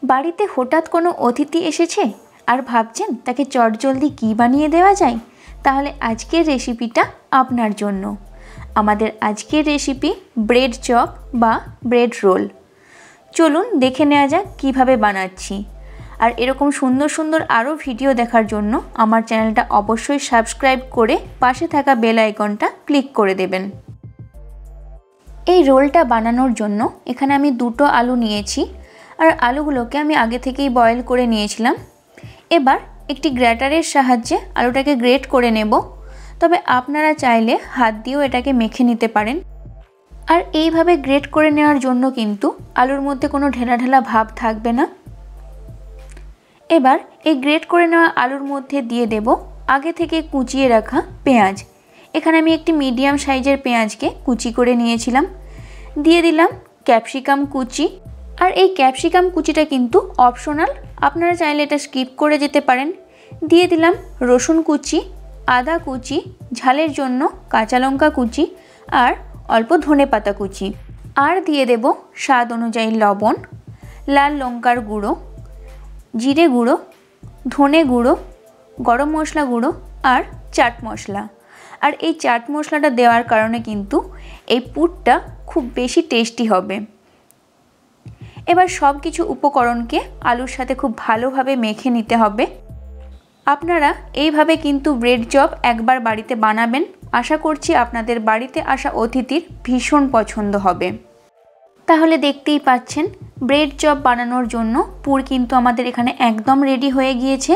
বাড়িতে হঠাৎ কোনো অতিথি এসেছে আর ভাবছেন তাকে চটজলদি কী বানিয়ে দেওয়া যায়, তাহলে আজকের রেসিপিটা আপনার জন্য। আমাদের আজকের রেসিপি ব্রেড চপ বা ব্রেড রোল। চলুন দেখে নেওয়া যাক কীভাবে বানাচ্ছি। আর এরকম সুন্দর সুন্দর আরও ভিডিও দেখার জন্য আমার চ্যানেলটা অবশ্যই সাবস্ক্রাইব করে পাশে থাকা বেল আইকনটা ক্লিক করে দেবেন। এই রোলটা বানানোর জন্য এখানে আমি 2টো আলু নিয়েছি, আর আলুগুলোকে আমি আগে থেকেই বয়েল করে নিয়েছিলাম। এবার একটি গ্রেটারের সাহায্যে আলুটাকে গ্রেট করে নেব, তবে আপনারা চাইলে হাত দিয়েও এটাকে মেখে নিতে পারেন। আর এইভাবে গ্রেট করে নেওয়ার জন্য কিন্তু আলুর মধ্যে কোনো ঢেলা ঢেলা ভাব থাকবে না। এবার এই গ্রেট করে নেওয়া আলুর মধ্যে দিয়ে দেব আগে থেকে কুচিয়ে রাখা পেঁয়াজ। এখানে আমি একটি মিডিয়াম সাইজের পেঁয়াজকে কুচি করে নিয়েছিলাম। দিয়ে দিলাম ক্যাপসিকাম কুচি, আর এই ক্যাপসিকাম কুচিটা কিন্তু অপশনাল, আপনারা চাইলে এটা স্কিপ করে যেতে পারেন। দিয়ে দিলাম রসুন কুচি, আদা কুচি, ঝালের জন্য কাঁচা লঙ্কা কুচি আর অল্প ধনেপাতা কুচি। আর দিয়ে দেব স্বাদ অনুযায়ী লবণ, লাল লঙ্কার গুঁড়ো, জিরে গুঁড়ো, ধনে গুঁড়ো, গরম মশলা গুঁড়ো আর চাট মশলা। আর এই চাট মশলাটা দেওয়ার কারণে কিন্তু এই পুরটা খুব বেশি টেস্টি হবে। এবার সব কিছু উপকরণকে আলুর সাথে খুব ভালোভাবে মেখে নিতে হবে। আপনারা এইভাবে কিন্তু ব্রেড চপ একবার বাড়িতে বানাবেন, আশা করছি আপনাদের বাড়িতে আসা অতিথির ভীষণ পছন্দ হবে। তাহলে দেখতেই পাচ্ছেন ব্রেড চপ বানানোর জন্য পুর কিন্তু আমাদের এখানে একদম রেডি হয়ে গিয়েছে।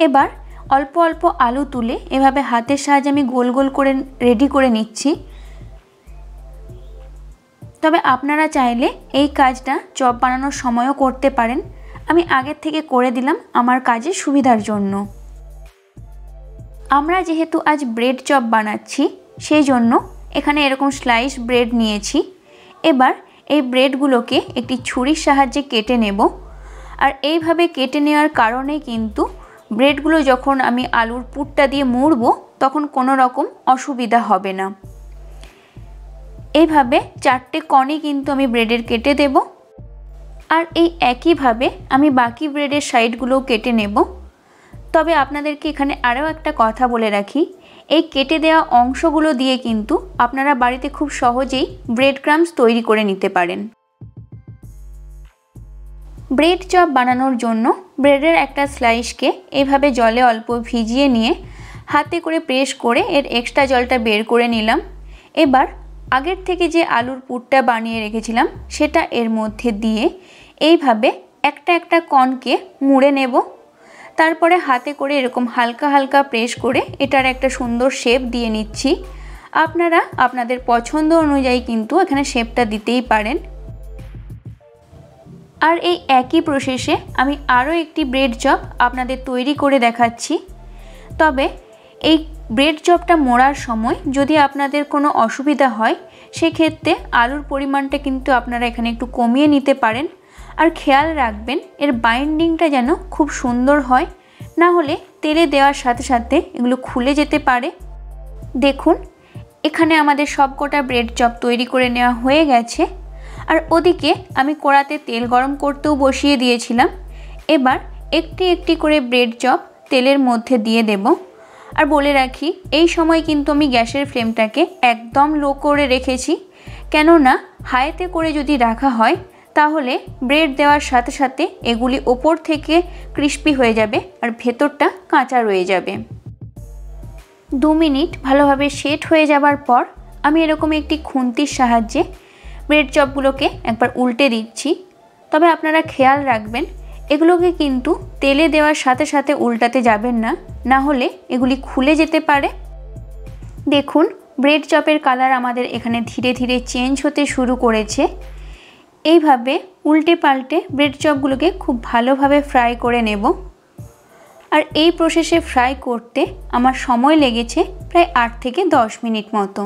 এবার অল্প অল্প আলু তুলে এভাবে হাতের সাহায্যে আমি গোল গোল করে রেডি করে নিচ্ছি। তবে আপনারা চাইলে এই কাজটা চপ বানানোর সময়ও করতে পারেন, আমি আগের থেকে করে দিলাম আমার কাজের সুবিধার জন্য। আমরা যেহেতু আজ ব্রেড চপ বানাচ্ছি সেই জন্য এখানে এরকম স্লাইস ব্রেড নিয়েছি। এবার এই ব্রেডগুলোকে একটি ছুরির সাহায্যে কেটে নেব। আর এইভাবে কেটে নেওয়ার কারণে কিন্তু ব্রেডগুলো যখন আমি আলুর পুরটা দিয়ে মুড়ব তখন কোনো রকম অসুবিধা হবে না। এইভাবে 4টে কণই কিন্তু আমি ব্রেডের কেটে দেব। আর এই একইভাবে আমি বাকি ব্রেডের সাইডগুলোও কেটে নেব। তবে আপনাদেরকে এখানে আরও একটা কথা বলে রাখি, এই কেটে দেওয়া অংশগুলো দিয়ে কিন্তু আপনারা বাড়িতে খুব সহজেই ব্রেড ক্রাম্বস তৈরি করে নিতে পারেন। ব্রেড চপ বানানোর জন্য ব্রেডের একটা স্লাইসকে এইভাবে জলে অল্প ভিজিয়ে নিয়ে হাতে করে প্রেস করে এর এক্সট্রা জলটা বের করে নিলাম। এবার আগের থেকে যে আলুর পুরটা বানিয়ে রেখেছিলাম সেটা এর মধ্যে দিয়ে এইভাবে একটা একটা কণকে মুড়ে নেব। তারপরে হাতে করে এরকম হালকা হালকা প্রেস করে এটার একটা সুন্দর শেপ দিয়ে নিচ্ছি। আপনারা আপনাদের পছন্দ অনুযায়ী কিন্তু এখানে শেপটা দিতেই পারেন। আর এই একই প্রসেসে আমি আরও একটি ব্রেড চপ আপনাদের তৈরি করে দেখাচ্ছি। তবে এই ব্রেড চপটা মোড়ার সময় যদি আপনাদের কোনো অসুবিধা হয় সেক্ষেত্রে আলুর পরিমাণটা কিন্তু আপনারা এখানে একটু কমিয়ে নিতে পারেন। আর খেয়াল রাখবেন এর বাইন্ডিংটা যেন খুব সুন্দর হয়, না হলে তেলে দেওয়ার সাথে সাথে এগুলো খুলে যেতে পারে। দেখুন এখানে আমাদের সবকটা ব্রেড চপ তৈরি করে নেওয়া হয়ে গেছে। আর ওদিকে আমি কড়াতে তেল গরম করতেও বসিয়ে দিয়েছিলাম। এবার একটি একটি করে ব্রেড চপ তেলের মধ্যে দিয়ে দেব। আর বলে রাখি এই সময় কিন্তু আমি গ্যাসের ফ্লেমটাকে একদম লো করে রেখেছি, কেননা হাইতে করে যদি রাখা হয় তাহলে ব্রেড দেওয়ার সাথে সাথে এগুলি ওপর থেকে ক্রিস্পি হয়ে যাবে আর ভেতরটা কাঁচা রয়ে যাবে। 2 মিনিট ভালোভাবে সেট হয়ে যাবার পর আমি এরকম একটি খুন্তির সাহায্যে ব্রেড চপগুলোকে একবার উল্টে দিচ্ছি। তবে আপনারা খেয়াল রাখবেন এগুলোকে কিন্তু তেলে দেওয়ার সাথে সাথে উল্টাতে যাবেন না, না হলে এগুলি খুলে যেতে পারে। দেখুন ব্রেড চপের কালার আমাদের এখানে ধীরে ধীরে চেঞ্জ হতে শুরু করেছে। এইভাবে উল্টে পাল্টে ব্রেড চপগুলোকে খুব ভালোভাবে ফ্রাই করে নেব। আর এই প্রসেসে ফ্রাই করতে আমার সময় লেগেছে প্রায় 8 থেকে 10 মিনিট মতো।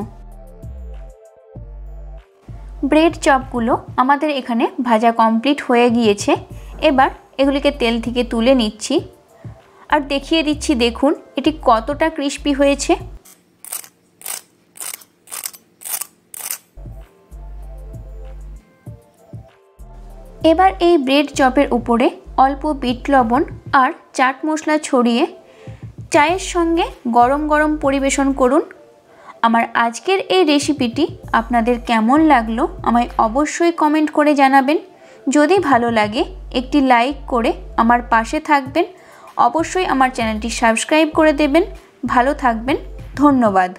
ব্রেড চপগুলো আমাদের এখানে ভাজা কমপ্লিট হয়ে গিয়েছে। এবার এগুলিকে তেল থেকে তুলে নিচ্ছি আর দেখিয়ে দিচ্ছি দেখুন এটি কতটা ক্রিস্পি হয়েছে। এবার এই ব্রেড চপের উপরে অল্প বিট লবণ আর চাট মশলা ছড়িয়ে চায়ের সঙ্গে গরম গরম পরিবেশন করুন। আমার আজকের এই রেসিপিটি আপনাদের কেমন লাগলো আমায় অবশ্যই কমেন্ট করে জানাবেন। যদি ভালো লাগে একটি লাইক করে আমার পাশে থাকবেন। অবশ্যই আমার চ্যানেলটি সাবস্ক্রাইব করে দেবেন। ভালো থাকবেন। ধন্যবাদ।